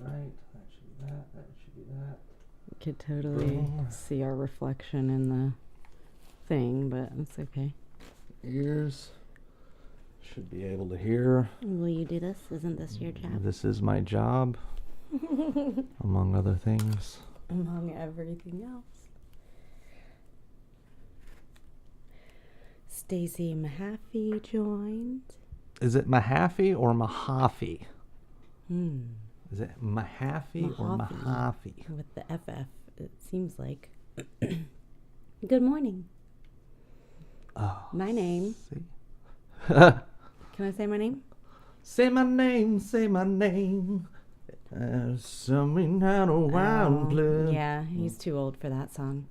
right. That should be that. That should be that. You could totally see our reflection in the thing, but it's okay. Ears. Should be able to hear. Will you do this? Isn't this your job? This is my job, among other things. Among everything else. Stacey Mahaffey joined. Is it Mahaffey or Mahaffey? Hmm. Is it Mahaffey or Mahaffey? With the FF, it seems like. Good morning. Oh, My name. see? Can I say my name? Say my name, say my name. Something out of wild blood. Yeah, he's too old for that song.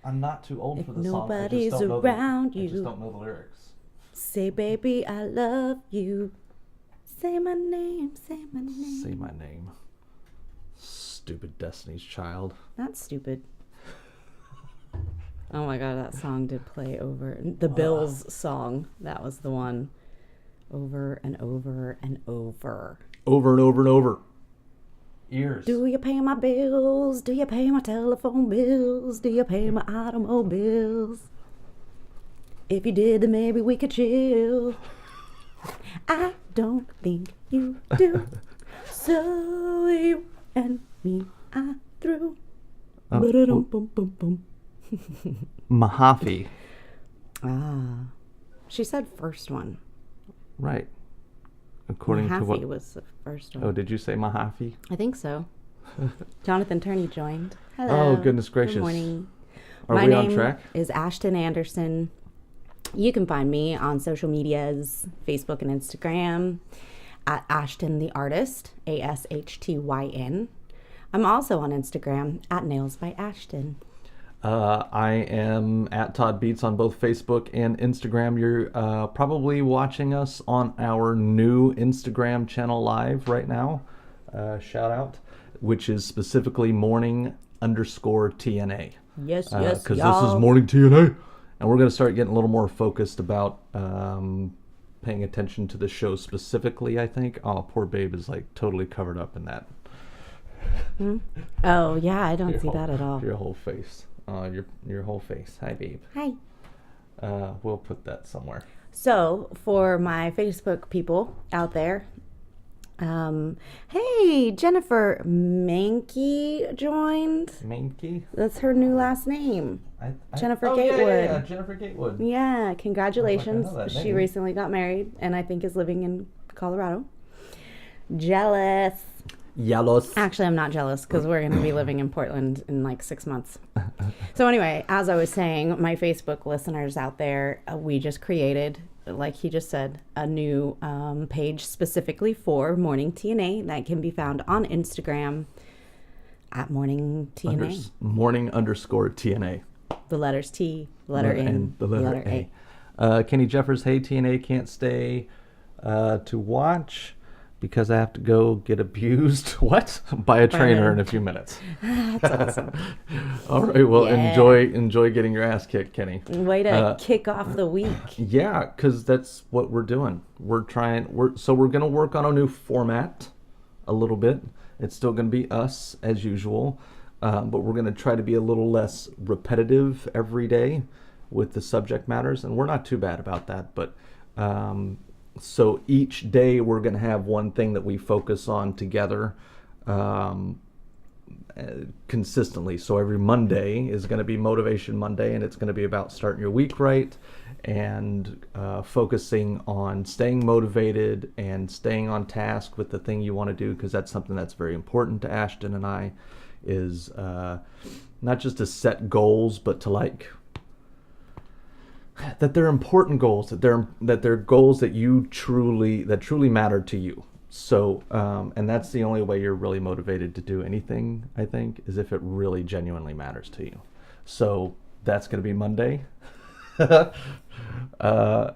I'm not too old If for the song. nobody's I just don't around I you. just don't know the lyrics. Say, baby, I love you. Say my name, say my name. Say my name. Stupid Destiny's Child. Not stupid. Oh my god, that song did play over. The Bills song, that was the one. Over and over and over. Over and over and over. Ears. Do you pay my bills? Do you pay my telephone bills? Do you pay my automobiles? If you did, then maybe we could chill. I don't think you do. So you and me are through. Ba-da-dum-bum-bum-bum. Mahaffey. Ah. She said first one. Right. According to what? Mahaffey was the first one. Oh, did you say Mahaffey? I think so. Jonathan Turney joined. Hello. Oh, goodness gracious. Good morning. Are My we name on track? is Ashton Anderson. You can find me on social medias, Facebook and Instagram, at Ashton the Artist, ASHTYN. I'm also on Instagram, at Nails by Ashton. I am at Todd Beats on both Facebook and Instagram. You're probably watching us on our new Instagram channel live right now. Shout out, which is specifically morning_TNA. Yes, Because this y'all. is morning TNA. And we're going to start getting a little more focused about paying attention to the show specifically, I think. Oh, poor babe is like totally covered up in that. Oh, yeah, I don't see that at all. Your whole face. Your whole face. Hi, babe. Hi. We'll put that somewhere. So, for my Facebook people out there, hey, Jennifer Mankey joined. Mankey? That's her new last name. Jennifer Gatewood. Yeah, Jennifer Gatewood. Yeah, congratulations. I know that She name. recently got married and I think is living in Colorado. Jealous. Yellows. Actually, I'm not jealous because we're going to be living in Portland in like 6 months. So anyway, as I was saying, my Facebook listeners out there, we just created, like he just said, a new page specifically for Morning TNA that can be found on Instagram at Morning TNA. Morning_TNA. The letters T, letter N, the letter A. Kenny Jeffers, hey, TNA can't stay to watch because I have to go get abused. What? By a trainer in a few minutes. That's awesome. All right, well, Yeah. enjoy getting your ass kicked, Kenny. Way to kick off the week. Yeah, because that's what we're doing. We're going to work on a new format a little bit. It's still going to be us as usual, but we're going to try to be a little less repetitive every day with the subject matters, and we're not too bad about that. But so each day we're going to have one thing that we focus on together consistently. So every Monday is going to be Motivation Monday, and it's going to be about starting your week right and focusing on staying motivated and staying on task with the thing you want to do, because that's something that's very important to Ashton and I, is not just to set goals, but to that they're important goals, that they're goals that truly matter to you. So, and that's the only way you're really motivated to do anything, I think, is if it really genuinely matters to you. So that's going to be Monday.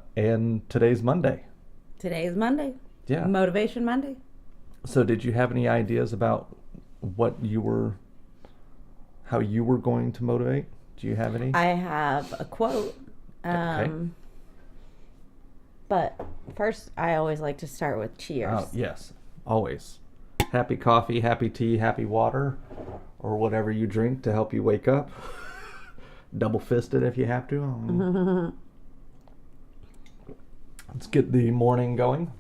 And today's Monday. Today is Monday. Yeah. Motivation Monday. So did you have any ideas about how you were going to motivate? Do you have any? I have a quote. Okay. But first, I always like to start with cheers. Oh, yes. Always. Happy coffee, happy tea, happy water, or whatever you drink to help you wake up. Double fisted if you have to. Let's get the morning going.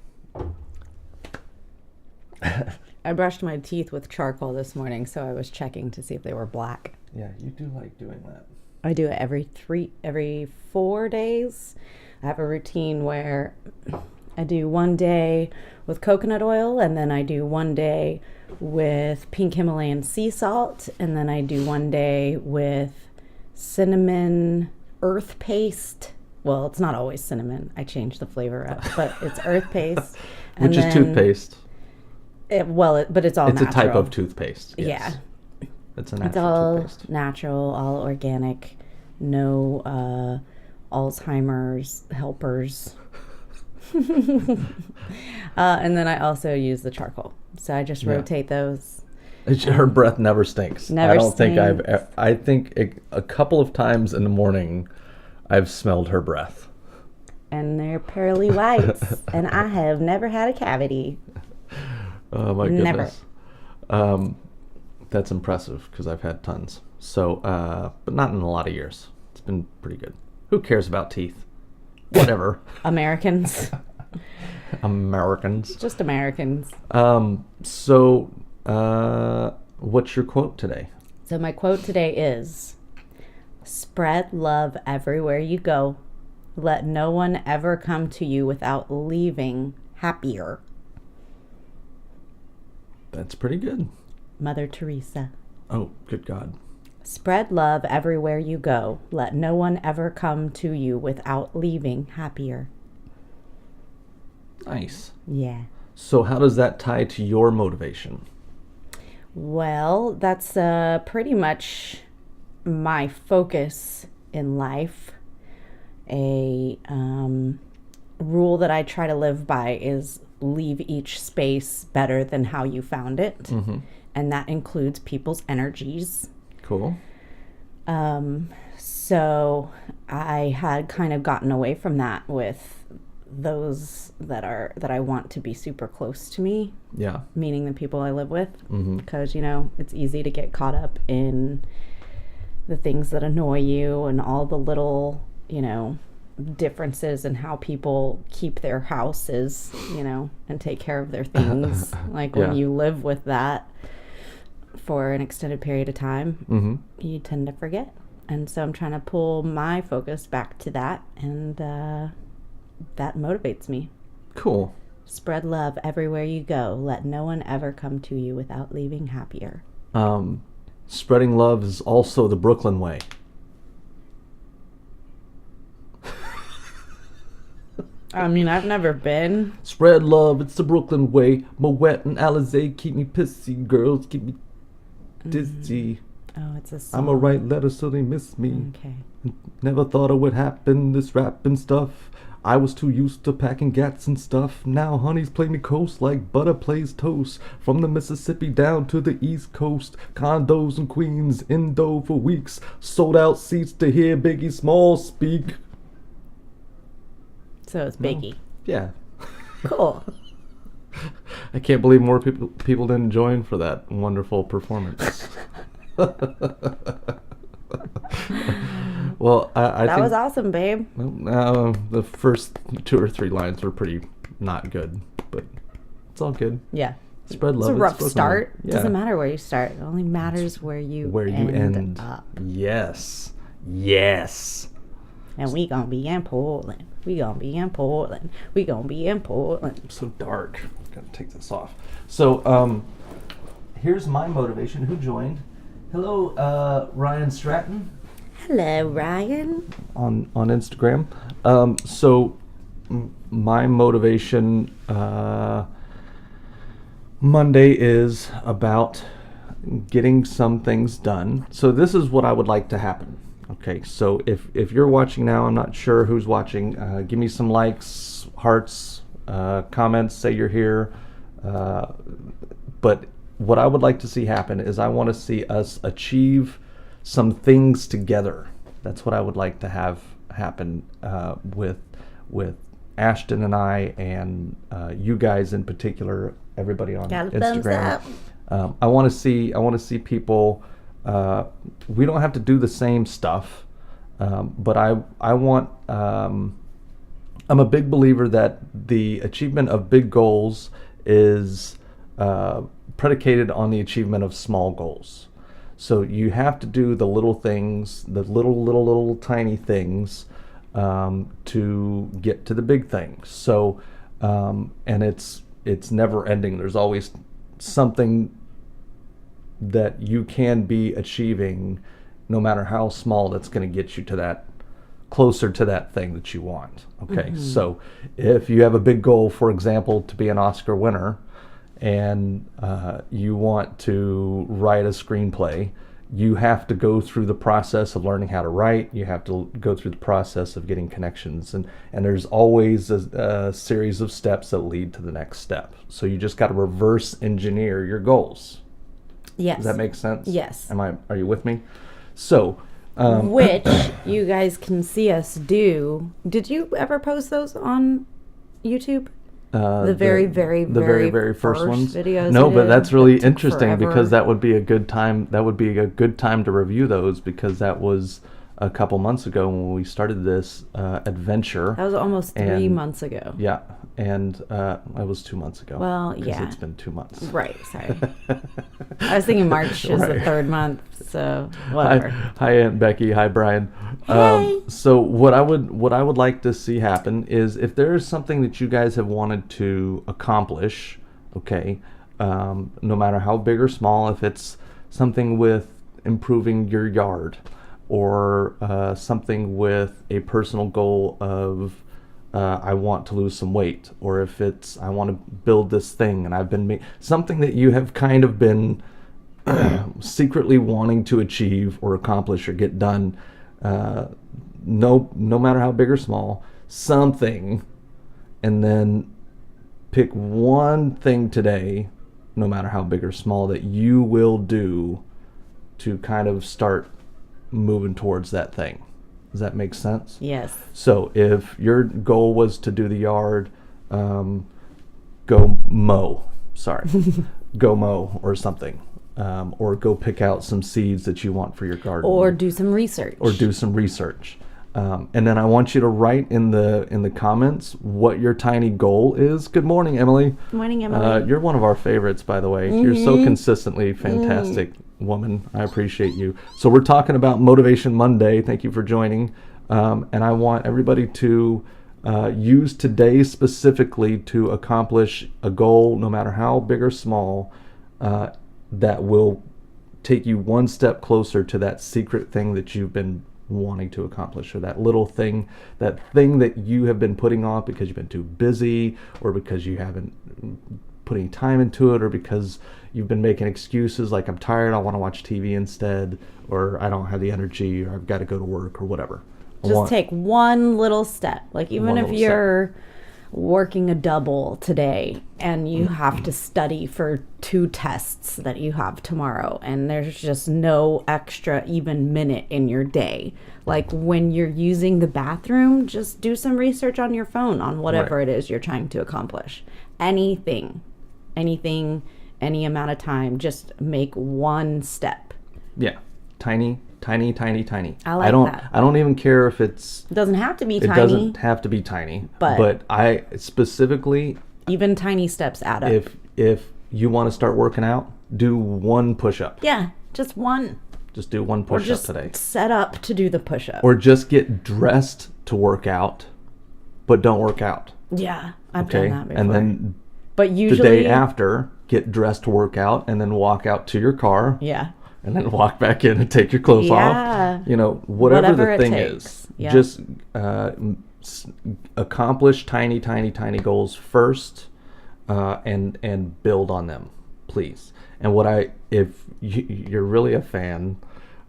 I brushed my teeth with charcoal this morning, so I was checking to see if they were black. Yeah, you do like doing that. I do it every 4 days. I have a routine where I do one day with coconut oil, and then I do one day with pink Himalayan sea salt, and then I do one day with cinnamon earth paste. Well, it's not always cinnamon. I change the flavor up, but it's earth paste. Which is toothpaste. But it's all It's natural. a type of toothpaste. Yes. Yeah. It's a natural It's all toothpaste. natural, all organic, no Alzheimer's helpers. And then I also use the charcoal. So I just rotate those. Her breath never stinks. Never I don't think stinks. I think a couple of times in the morning I've smelled her breath. And they're pearly whites. And I have never had a cavity. Oh my goodness. Never. That's impressive because I've had tons. So, but not in a lot of years. It's been pretty good. Who cares about teeth? Whatever. Americans. Americans. Just Americans. So, what's your quote today? So my quote today is, spread love everywhere you go. Let no one ever come to you without leaving happier. That's pretty good. Mother Teresa. Oh, good God. Spread love everywhere you go. Let no one ever come to you without leaving happier. Nice. Yeah. So how does that tie to your motivation? Well, that's pretty much my focus in life. A rule that I try to live by is leave each space better than how you found it. Mm-hmm. And that includes people's energies. Cool. So I had kind of gotten away from that with those that I want to be super close to me, Yeah. meaning the people I live with, Mm-hmm. because it's easy to get caught up in the things that annoy you and all the little differences in how people keep their houses, and take care of their things. Like when Yeah. you live with that for an extended period of time, Mm-hmm. you tend to forget. And so I'm trying to pull my focus back to that, and that motivates me. Cool. Spread love everywhere you go. Let no one ever come to you without leaving happier. Spreading love is also the Brooklyn way. I mean, I've never been. Spread love, it's the Brooklyn way. Moet and Alizé keep me pissy. Girls keep me dizzy. Oh, it's a song. I'ma write letters so they miss me. Okay. Never thought it would happen, this rapping stuff. I was too used to packing gats and stuff. Now honeys play me coast like butter plays toast. From the Mississippi down to the East Coast. Condos in Queens, Indo for weeks. Sold out seats to hear Biggie Smalls speak. So it's Biggie. Yeah. Cool. I can't believe more people didn't join for that wonderful performance. Well, I That think was awesome, babe. the first 2 or 3 lines were pretty not good, but it's all good. Yeah. Spread love. It's a rough Brooklyn. start. Yeah. Doesn't matter where you start. It only matters where you end up. Yes. Yes. And we gonna be in Portland. We gonna be in Portland. We gonna be in Portland. I'm so dark. Gotta take this off. So, here's my motivation. Who joined? Hello, Ryan Stratton. Hello, Ryan. On Instagram. My motivation Monday is about getting some things done. So this is what I would like to happen. Okay, so if you're watching now, I'm not sure who's watching. Give me some likes, hearts, comments. Say you're here. But what I would like to see happen is I want to see us achieve some things together. That's what I would like to have happen with Ashton and I, and you guys in particular, everybody on Got a thumbs Instagram. up. I want to see people. We don't have to do the same stuff, but I want. I'm a big believer that the achievement of big goals is predicated on the achievement of small goals. So you have to do the little things, the little tiny things, to get to the big things. So, and it's never ending. There's always something that you can be achieving, no matter how small, that's going to get you to that, closer to that thing that you want. Okay, so if you have a big goal, for example, to be an Oscar winner, and you want to write a screenplay, you have to go through the process of learning how to write. You have to go through the process of getting connections, and there's always a series of steps that lead to the next step. So you just got to reverse engineer your goals. Yes. Does that make sense? Yes. Are you with me? So, which you guys can see us do. Did you ever post those on YouTube? The very first ones. Videos. No, but that's really that took interesting forever. because that would be a good time. That would be a good time to review those, because that was a couple months ago when we started this adventure. That was almost 3 months ago. Yeah, and it was 2 months ago. Well, because yeah. it's been 2 months. Right. Sorry. I was thinking March is the third month, so whatever. Hi, Aunt Becky. Hi, Brian. Hey. So what I would like to see happen is, if there is something that you guys have wanted to accomplish, okay, no matter how big or small, if it's something with improving your yard, or something with a personal goal of I want to lose some weight, or if it's I want to build this thing and I've been something that you have kind of been secretly wanting to achieve or accomplish or get done, no matter how big or small, something, and then pick one thing today, no matter how big or small, that you will do to kind of start moving towards that thing. Does that make sense? Yes. So if your goal was to do the yard, go mow. Sorry. Go mow or something. Or go pick out some seeds that you want for your garden. Or do some research. And then I want you to write in the comments what your tiny goal is. Good morning, Emily. Good morning, Emily. You're one of our favorites, by the way. You're so consistently fantastic woman. I appreciate you. So we're talking about Motivation Monday. Thank you for joining. And I want everybody to use today specifically to accomplish a goal, no matter how big or small, that will take you one step closer to that secret thing that you've been wanting to accomplish, or that little thing, that you have been putting off because you've been too busy, or because you haven't put any time into it, or because you've been making excuses like, I'm tired, I want to watch TV instead, or I don't have the energy, or I've got to go to work, or whatever. Just take one little step. Like, even if you're working a double today and you have to study for 2 tests that you have tomorrow, and there's just no extra even minute in your day, like when you're using the bathroom, just do some research on your phone on whatever it is you're trying to accomplish. Anything, any amount of time, just make one step. Yeah. Tiny. I like that. I don't even care if it doesn't have to be tiny. It doesn't have to be tiny. But I specifically, even tiny steps add up. If you want to start working out, do 1 push-up. Yeah, just one. Just do 1 push-up today. Set up to do the push-up. Or just get dressed to work out, but don't work out. Yeah, I've done that before. And then usually the day after, get dressed to work out, and then walk out to your car. Yeah. And then walk back in and take your clothes off. You know, whatever the thing is. Yeah. Just accomplish tiny goals first, and build on them, please. And if you're really a fan,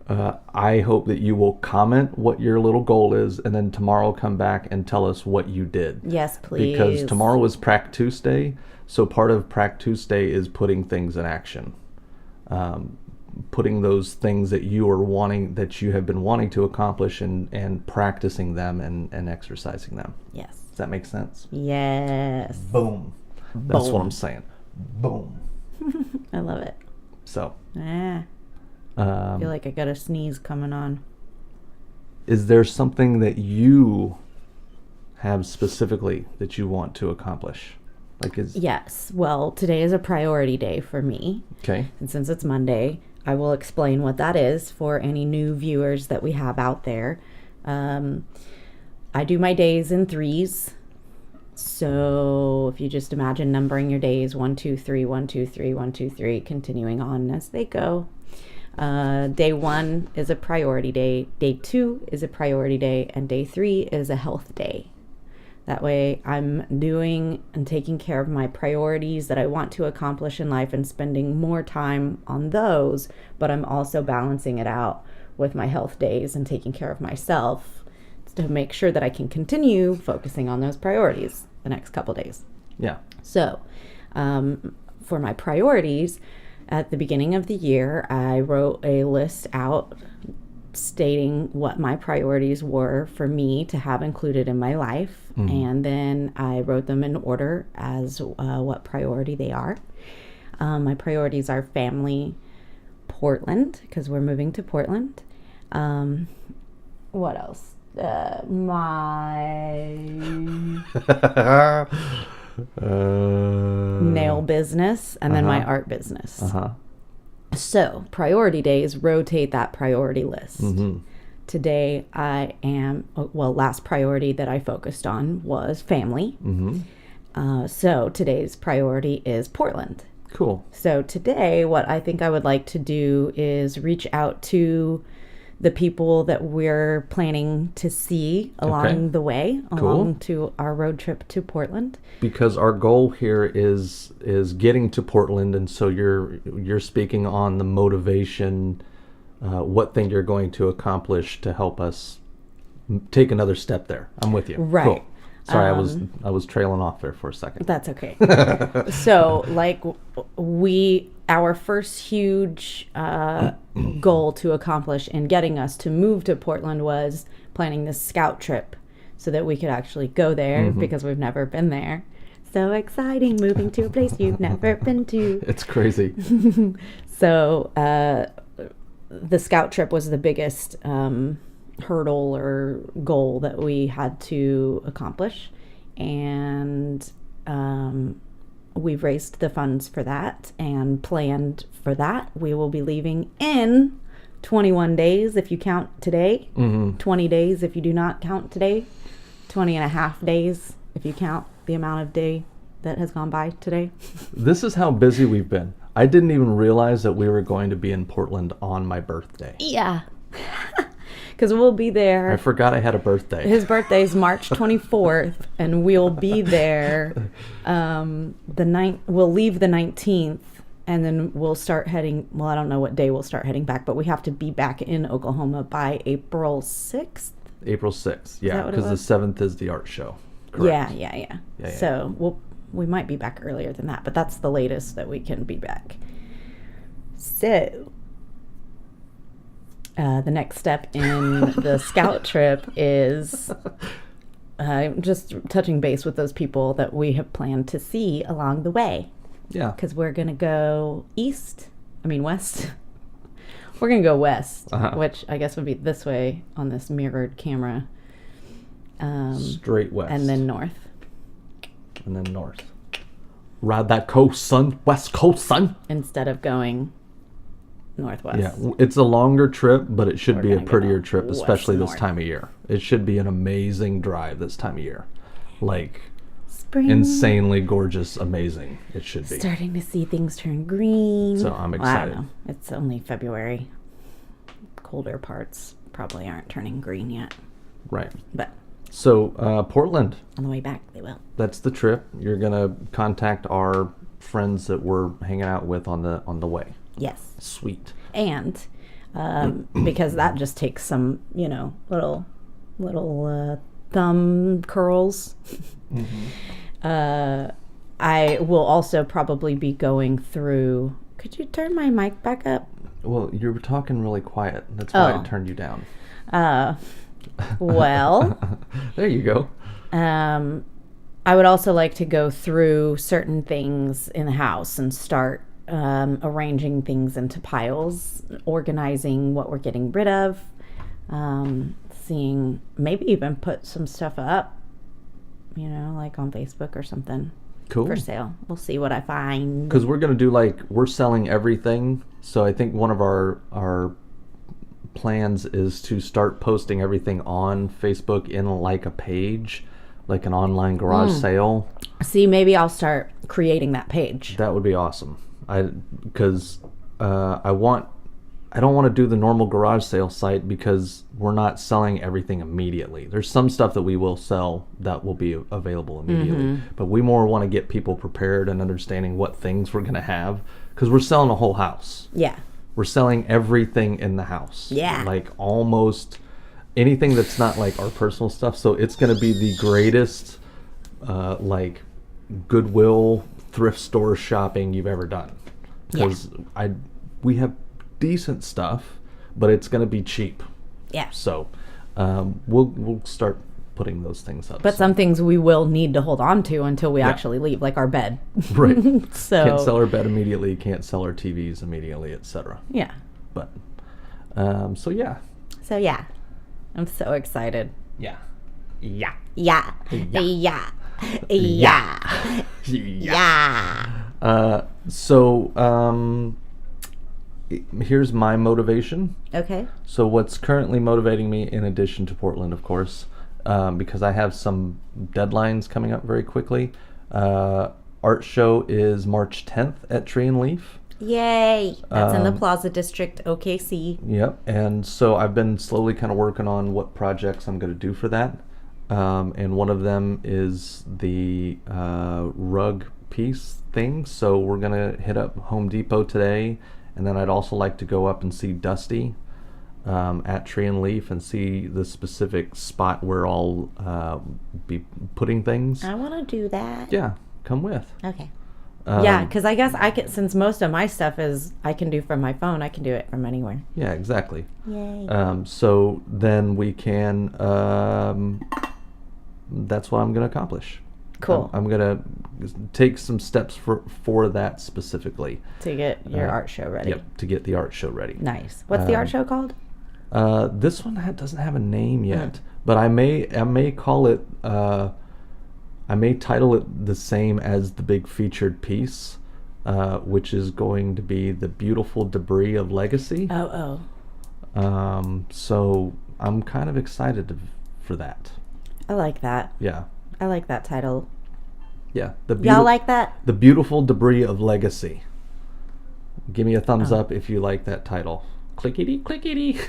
I hope that you will comment what your little goal is, and then tomorrow come back and tell us what you did. Yes, please. Because tomorrow is Prac Tuesday, so part of Prac Tuesday is putting things in action. Putting those things that you have been wanting to accomplish, and practicing them and exercising them. Yes. Does that make sense? Yes. Boom. That's what I'm saying. Boom. I love it. So, I feel like I got a sneeze coming on. is there something that you have specifically that you want to accomplish? Yes. Well, today is a priority day for me. Okay. And since it's Monday, I will explain what that is for any new viewers that we have out there. I do my days in threes. So if you just imagine numbering your days 1, 2, 3, 1, 2, 3, 1, 2, 3, continuing on as they go. Day 1 is a priority day. Day 2 is a priority day. And day 3 is a health day. That way I'm doing and taking care of my priorities that I want to accomplish in life and spending more time on those, but I'm also balancing it out with my health days and taking care of myself to make sure that I can continue focusing on those priorities the next couple days. Yeah. So, for my priorities, at the beginning of the year, I wrote a list out stating what my priorities were for me to have included in my life. And then I wrote them in order as what priority they are. My priorities are family, Portland, because we're moving to Portland. What else? My nail business and then my art business. So priority days rotate that priority list. Today last priority that I focused on was family. So today's priority is Portland. Cool. So today what I think I would like to do is reach out to the people that we're planning to see along the way, along to our road trip to Portland. Because our goal here is getting to Portland, and so you're speaking on the motivation, what thing you're going to accomplish to help us take another step there. I'm with you. Right. Cool. Sorry, I was trailing off there for a second. That's okay. So, our first huge goal to accomplish in getting us to move to Portland was planning this scout trip so that we could actually go there because we've never been there. So exciting, moving to a place you've never been to. It's crazy. So, the scout trip was the biggest hurdle or goal that we had to accomplish, and we've raised the funds for that and planned for that. We will be leaving in 21 days if you count today, 20 days if you do not count today, 20 and a half days if you count the amount of day that has gone by today. This is how busy we've been. I didn't even realize that we were going to be in Portland on my birthday. Yeah. Because we'll be there. I forgot I had a birthday. His birthday's March 24th, and we'll be there. We'll leave the 19th, and then we'll start heading. Well, I don't know what day we'll start heading back, but we have to be back in Oklahoma by April 6th. April 6th, yeah, because the 7th is the art show. Correct. Yeah. So we might be back earlier than that, but that's the latest that we can be back. So. The next step in the scout trip is just touching base with those people that we have planned to see along the way. Yeah. Because we're going to go west. We're going to go west, which I guess would be this way on this mirrored camera. Straight west. And then north. And then north. Ride that coast, son. West coast, son. Instead of going northwest. Yeah, it's a longer trip, but it should be a prettier trip, especially this north. time of year. It should be an amazing drive this time of year. Like, Spring. insanely gorgeous, amazing. It should be. Starting to see things turn green. So I'm excited. Well, I don't know. It's only February. Colder parts probably aren't turning green yet. Right. But so Portland. on the way back, they will. That's the trip. You're gonna contact our friends that we're hanging out with on the way. Yes. Sweet. And because that just takes some, little thumb curls. I will also probably be going through. Could you turn my mic back up? Well, you were talking really quiet. That's why I turned you down. Well. There you go. I would also like to go through certain things in the house and start arranging things into piles, organizing what we're getting rid of, seeing, maybe even put some stuff up, like on Facebook or something. Cool. For sale. We'll see what I find. Because we're going to do we're selling everything. So I think one of our plans is to start posting everything on Facebook in a page, like an online garage sale. See, maybe I'll start creating that page. That would be awesome. Because I don't want to do the normal garage sale site because we're not selling everything immediately. There's some stuff that we will sell that will be available immediately, but we more want to get people prepared and understanding what things we're going to have, because we're selling a whole house. Yeah. We're selling everything in the house. Yeah. Almost anything that's not our personal stuff. So it's going to be the greatest Goodwill thrift store shopping you've ever done. Because we have decent stuff, but it's going to be cheap. Yeah. So we'll start putting those things up. But some things we will need to hold on to until we actually leave, like our bed. Right. So can't sell our bed immediately, can't sell our TVs immediately, etc. Yeah. But so yeah. So yeah. I'm so excited. Yeah. Yeah. Yeah. Yeah. Yeah. Yeah. So here's my motivation. Okay. So what's currently motivating me, in addition to Portland, of course, because I have some deadlines coming up very quickly. Art show is March 10th at Tree and Leaf. Yay! That's in the Plaza District, OKC. Yep. And so I've been slowly kind of working on what projects I'm going to do for that. And one of them is the rug piece thing. So we're going to hit up Home Depot today. And then I'd also like to go up and see Dusty at Tree and Leaf and see the specific spot where I'll be putting things. I want to do that. Yeah, come with. Okay. Yeah, because I guess since most of my stuff I can do from my phone, I can do it from anywhere. Yeah, exactly. Yay. So then we can, that's what I'm going to accomplish. Cool. I'm going to take some steps for that specifically. To get your art show ready. Yep, to get the art show ready. Nice. What's the art show called? This one doesn't have a name yet, but I may call it, I may title it the same as the big featured piece, which is going to be The Beautiful Debris of Legacy. Oh. So I'm kind of excited for that. I like that. Yeah. I like that title. Yeah. Y'all like that? The Beautiful Debris of Legacy. Give me a thumbs up if you like that title. Clickety, clickety.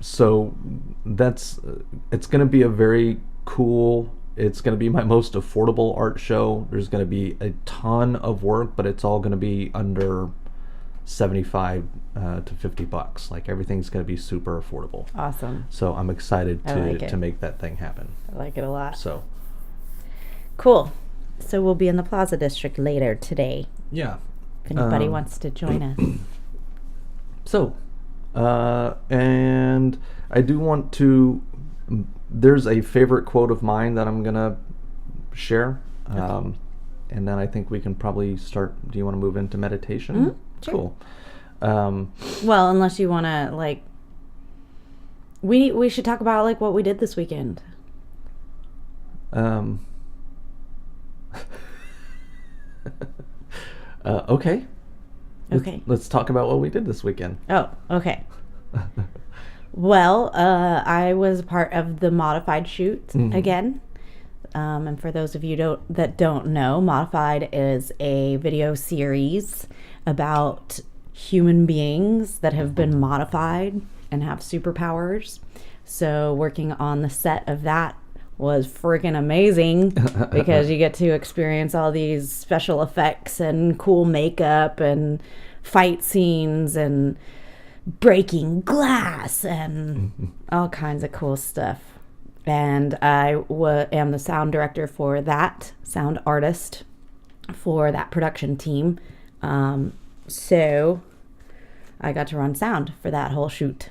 So it's going to be a very cool, it's going to be my most affordable art show. There's going to be a ton of work, but it's all going to be under $75 to $50. Like, everything's going to be super affordable. Awesome. So I'm excited to make that thing happen. I like it a lot. So cool. So we'll be in the Plaza District later today. Yeah. If anybody wants to join us. So, and I do want to, there's a favorite quote of mine that I'm going to share. Okay. And then I think we can probably start. Do you want to move into meditation? Mm-hmm. Sure. Cool. Well, unless you want to, we should talk about, what we did this weekend. Okay. Okay. Let's talk about what we did this weekend. Oh, okay. Well, I was part of the Modified shoot again. And for those of you that don't know, Modified is a video series about human beings that have been modified and have superpowers. So working on the set of that was freaking amazing because you get to experience all these special effects and cool makeup and fight scenes and breaking glass and all kinds of cool stuff. And I am the sound director for that, sound artist for that production team. So I got to run sound for that whole shoot,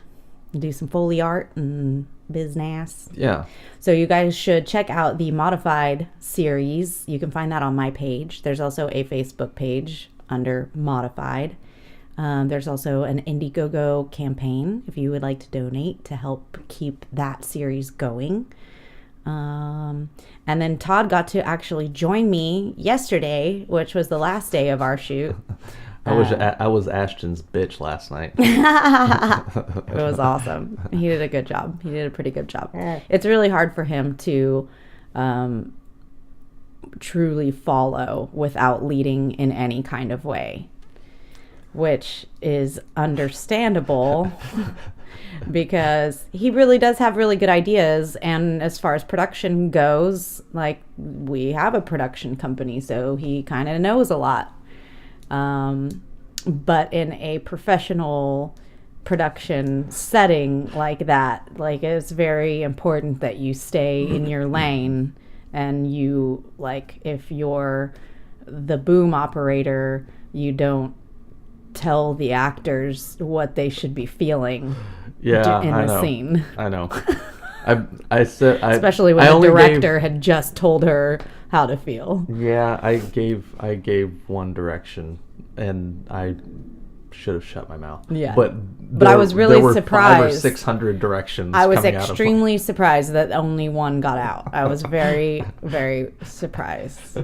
do some Foley art and business. Yeah. So you guys should check out the Modified series. You can find that on my page. There's also a Facebook page under Modified. There's also an Indiegogo campaign if you would like to donate to help keep that series going. And then Todd got to actually join me yesterday, which was the last day of our shoot. I was Ashton's bitch last night. It was awesome. He did a good job. He did a pretty good job. It's really hard for him to truly follow without leading in any kind of way, which is understandable because he really does have really good ideas. And as far as production goes, like, we have a production company, so he kind of knows a lot. But in a professional production setting like that, like, it's very important that you stay in your lane, and you, like, if you're the boom operator, you don't tell the actors what they should be feeling in a scene. I know. I said, especially when the director had just told her how to feel. Yeah, I gave one direction, and I should have shut my mouth. Yeah, but I was really there were surprised. 500 or 600 directions. I was coming out of extremely surprised that only one got out. I was very, very surprised.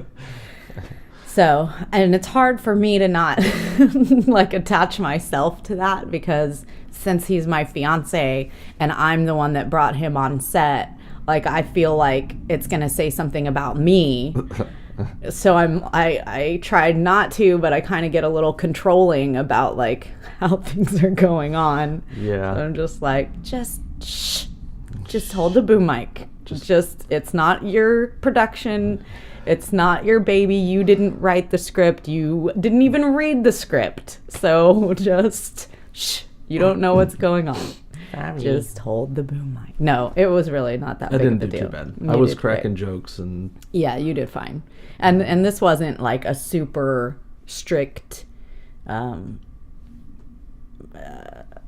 So, and it's hard for me to not like attach myself to that, because since he's my fiance and I'm the one that brought him on set, like, I feel like it's going to say something about me. So I tried not to, but I kind of get a little controlling about, like, how things are going on. Yeah. So I'm just like, just hold the boom mic. Just it's not your production. It's not your baby. You didn't write the script. You didn't even read the script. So just shh. You don't know what's going on. Just hold the boom mic. No, it was really not that big of a deal. I didn't do too bad. I was cracking jokes and... Yeah, you did fine. And this wasn't like a super strict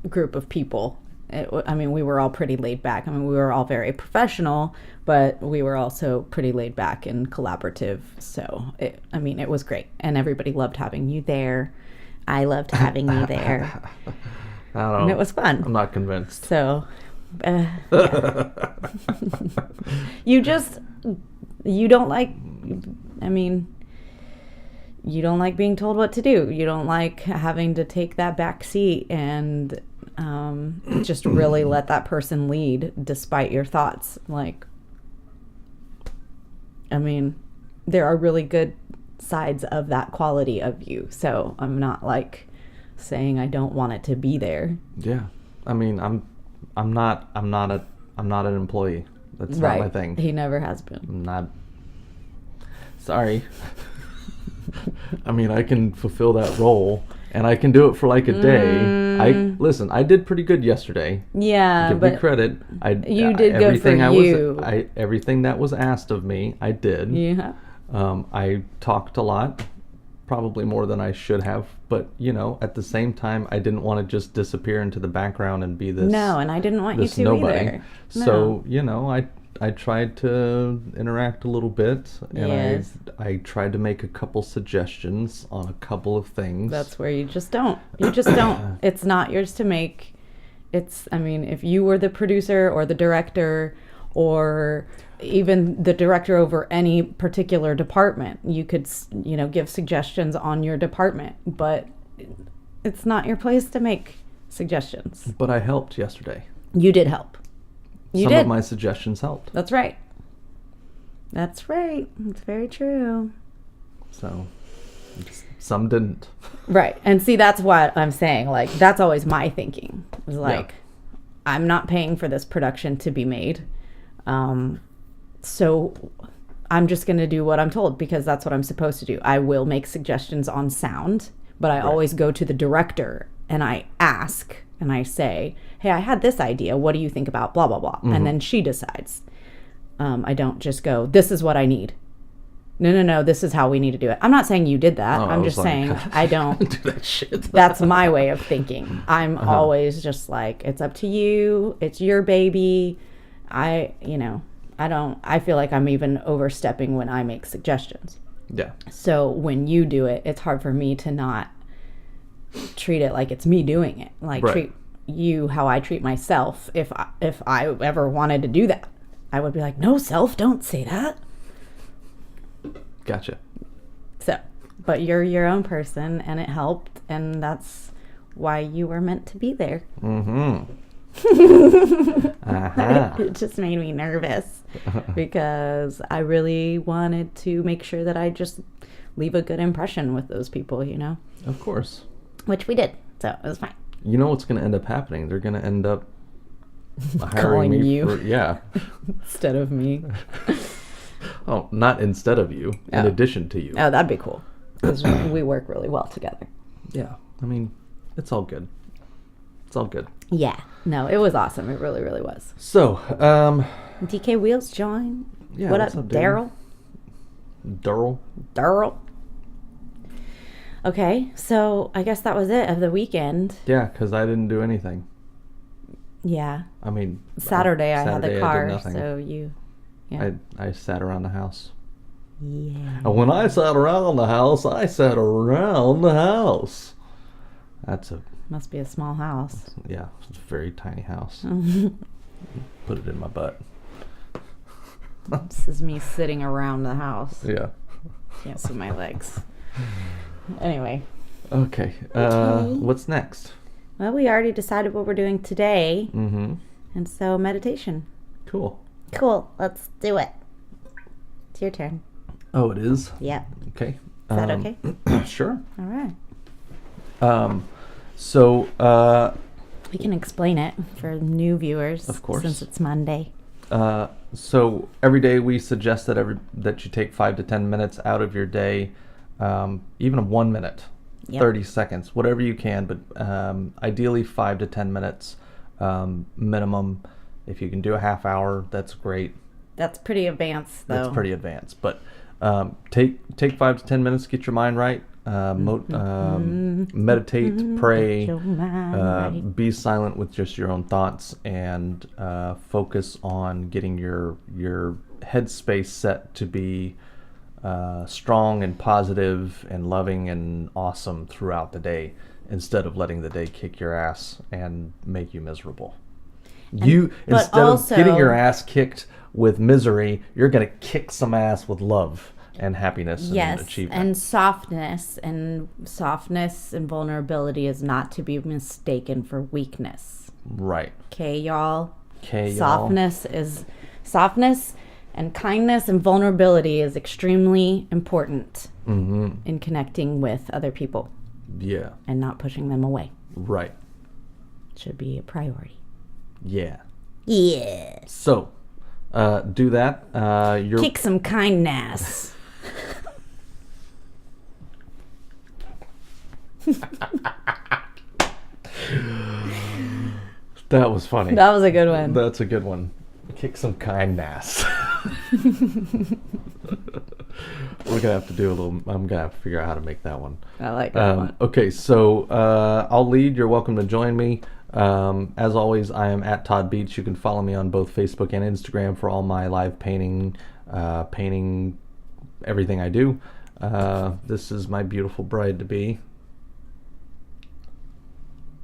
group of people. I mean, we were all pretty laid back. I mean, we were all very professional, but we were also pretty laid back and collaborative. So, it was great. And everybody loved having you there. I loved having you there. I don't know. And it was fun. I'm not convinced. So, yeah. you don't like, you don't like being told what to do. You don't like having to take that back seat and just really let that person lead despite your thoughts. Like, there are really good sides of that quality of you. So I'm not like saying I don't want it to be there. Yeah. I'm not an employee. That's right. Not my thing. He never has been. I'm not. Sorry. I can fulfill that role, and I can do it for like a day. I did pretty good yesterday. Yeah, Give me credit. You did good for you. Everything that was asked of me, I did. Yeah. I talked a lot, probably more than I should have, but at the same time, I didn't want to just disappear into the background and be this. No, and I didn't want you to nobody. Either. No. So I tried to interact a little bit, and yes. I tried to make a couple suggestions on a couple of things. That's where you just don't. You just don't. It's not yours to make. If you were the producer or the director or even the director over any particular department, you could, give suggestions on your department, but it's not your place to make suggestions. But I helped yesterday. You did help. Some of my suggestions helped. That's right. That's right. It's very true. So, some didn't. Right. And see, that's what I'm saying. Like, that's always my thinking. It's like, I'm not paying for this production to be made. So I'm just going to do what I'm told because that's what I'm supposed to do. I will make suggestions on sound, but I always go to the director and I ask and I say, hey, I had this idea. What do you think about blah, blah, blah? Mm-hmm. And then she decides. I don't just go, this is what I need. No, this is how we need to do it. I'm not saying you did that. I'm just saying I don't do that shit. That's my way of thinking. I'm always just like, it's up to you. It's your baby. I feel like I'm even overstepping when I make suggestions. Yeah. So when you do it, it's hard for me to not treat it like it's me doing it. Like Right. treat you how I treat myself. If I ever wanted to do that, I would be like, no, self, don't say that. Gotcha. So, but you're your own person, and it helped, and that's why you were meant to be there. Mm-hmm. Uh-huh. It just made me nervous because I really wanted to make sure that I just leave a good impression with those people, Of course. which we did. So it was fine. You know what's going to end up happening? They're going to end up hiring Calling me you. for, yeah. Instead of me. Oh, not instead of you, in Oh. addition to you. Oh, that'd be cool. Because we work really well together. Yeah. I mean, it's all good. It's all good. Yeah. No, it was awesome. It really, really was. So, DK Wheels joined. yeah. What what's up, dude? Daryl? Daryl. Okay, so I guess that was it of the weekend. Yeah, because I didn't do anything. Yeah. I mean, Saturday I had Saturday the I car, did nothing. so you. Yeah. I sat around the house. Yeah. And when I sat around the house, I sat around the house. That's a, Must be a small house. yeah, it's a very tiny house. Put it in my butt. This is me sitting around the house. Yeah. Can't see my legs. Anyway. Okay. What's next? Well, we already decided what we're doing today. Mm-hmm. And so meditation. Cool. Cool. Let's do it. It's your turn. Oh, it is? Yep. Okay. Is that okay? Sure. All right. So, We can explain it for new viewers. Of course. Since it's Monday. so every day we suggest that you take 5 to 10 minutes out of your day, even 1 minute, Yep. 30 seconds, whatever you can, but ideally 5 to 10 minutes minimum. If you can do a half hour, that's great. That's pretty advanced, though. That's pretty advanced, but take 5 to 10 minutes to get your mind right. Meditate, pray, Get your mind right. be silent with just your own thoughts, and focus on getting your headspace set to be strong and positive and loving and awesome throughout the day, instead of letting the day kick your ass and make you miserable. but Instead also- of getting your ass kicked with misery, you're gonna kick some ass with love and happiness and Yes, achievement. and softness and vulnerability is not to be mistaken for weakness. Right. Okay, y'all? Okay, y'all. Softness and kindness and vulnerability is extremely important Mm-hmm. in connecting with other people Yeah. and not pushing them away. Right. Should be a priority. Yeah. Yeah. So, do that. You're Kick some kindness. That was funny. That was a good one. That's a good one. Kick some kindness. We're gonna have to do a little. I'm gonna have to figure out how to make that one. I like that one. Okay, so I'll lead. You're welcome to join me. As always, I am at Todd Beach. You can follow me on both Facebook and Instagram for all my live painting, everything I do. This is my beautiful bride to be.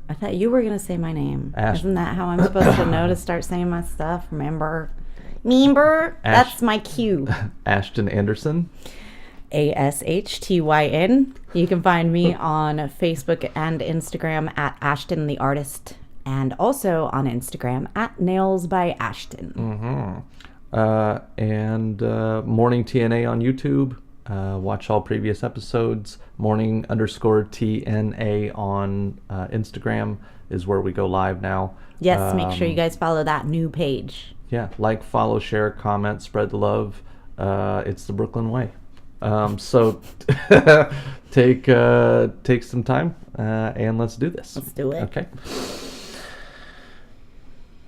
I thought you were going to say my name. Ash- Isn't that how I'm supposed to know to start saying my stuff? Remember? That's my cue. Ashton Anderson. ASHTYN. You can find me on Facebook and Instagram at Ashton the Artist, and also on Instagram at Nails by Ashton. And Morning TnA on YouTube. Watch all previous episodes. Morning_TnA on Instagram is where we go live now. Yes, make sure you guys follow that new page. Yeah, like, follow, share, comment, spread the love. It's the Brooklyn way. So take some time and let's do this. Let's do it. Okay.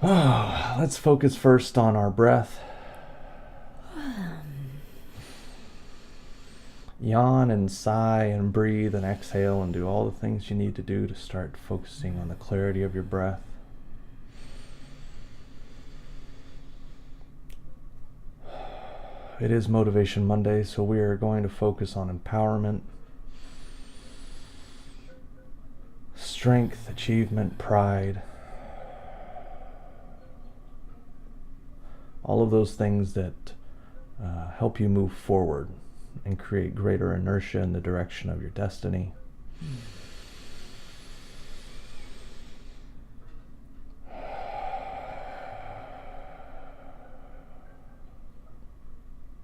Let's focus first on our breath. Yawn and sigh and breathe and exhale and do all the things you need to do to start focusing on the clarity of your breath. It is Motivation Monday, so we are going to focus on empowerment, strength, achievement, pride. All of those things that help you move forward and create greater inertia in the direction of your destiny.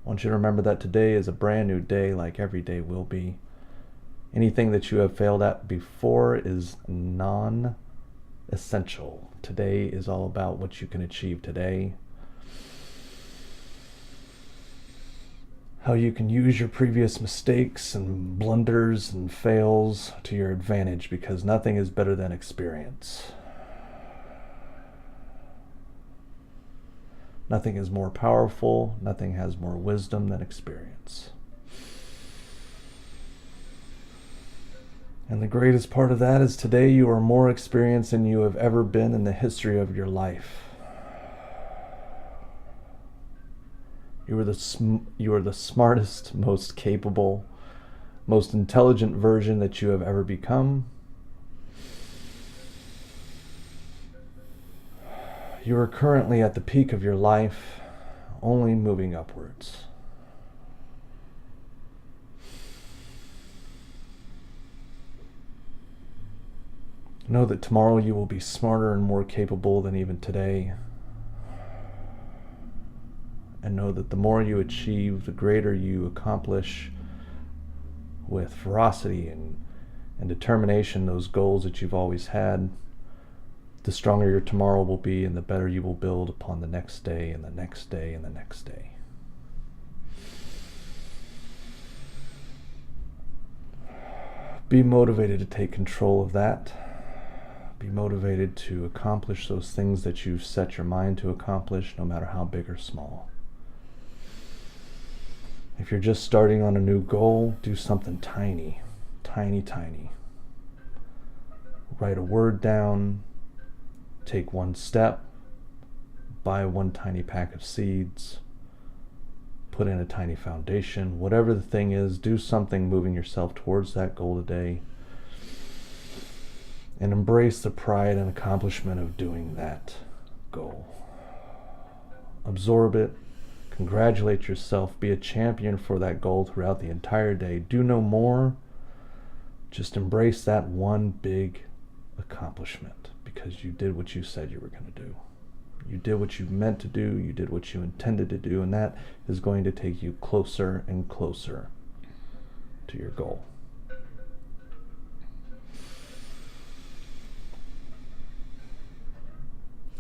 I want you to remember that today is a brand new day, like every day will be. Anything that you have failed at before is non-essential. Today is all about what you can achieve today. How you can use your previous mistakes and blunders and fails to your advantage, because nothing is better than experience. Nothing is more powerful, nothing has more wisdom than experience. And the greatest part of that is today you are more experienced than you have ever been in the history of your life. You are the smartest, most capable, most intelligent version that you have ever become. You are currently at the peak of your life, only moving upwards. Know that tomorrow you will be smarter and more capable than even today. And know that the more you achieve, the greater you accomplish with ferocity and determination those goals that you've always had. The stronger your tomorrow will be, and the better you will build upon the next day and the next day and the next day. Be motivated to take control of that. Be motivated to accomplish those things that you've set your mind to accomplish, no matter how big or small. If you're just starting on a new goal, do something tiny, tiny, tiny. Write a word down. Take one step, buy one tiny pack of seeds, put in a tiny foundation. Whatever the thing is, do something moving yourself towards that goal today. And embrace the pride and accomplishment of doing that goal. Absorb it, congratulate yourself, be a champion for that goal throughout the entire day. Do no more, just embrace that one big accomplishment. Because you did what you said you were going to do. You did what you meant to do. You did what you intended to do. And that is going to take you closer and closer to your goal.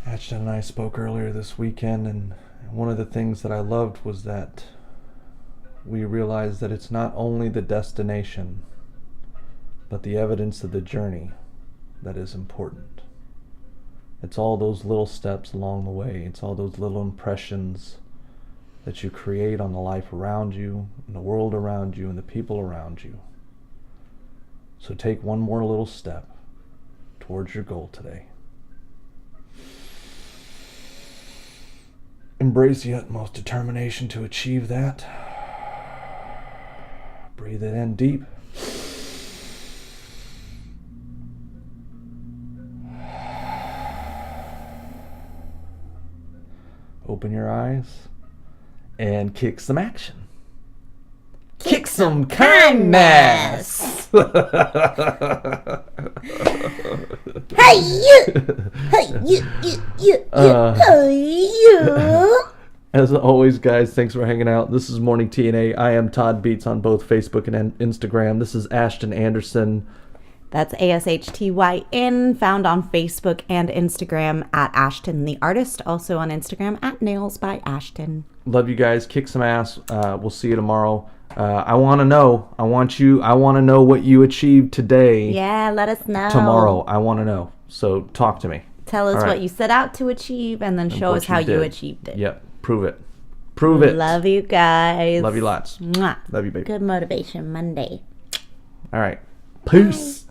Ashton and I spoke earlier this weekend, and one of the things that I loved was that we realized that it's not only the destination, but the evidence of the journey that is important. It's all those little steps along the way. It's all those little impressions that you create on the life around you, and the world around you, and the people around you. So take one more little step towards your goal today. Embrace the utmost determination to achieve that. Breathe it in deep. Open your eyes and kick some action. Kick some kindness. Hey you! Hey you! Hey you! As always, guys, thanks for hanging out. This is Morning TnA. I am Todd Beats on both Facebook and Instagram. This is Ashton Anderson. That's ASHTYN, found on Facebook and Instagram at Ashton the Artist, also on Instagram at Nails by Ashton. Love you guys. Kick some ass. We'll see you tomorrow. I want to know. I want to know what you achieved today. Yeah, let us know. Tomorrow. I want to know. So talk to me. Tell us what you set out to achieve, and then show us how you achieved it. Yep. Prove it. Prove it. Love you guys. Love you lots. Mwah. Love you, baby. Good Motivation Monday. All right. Peace. Bye.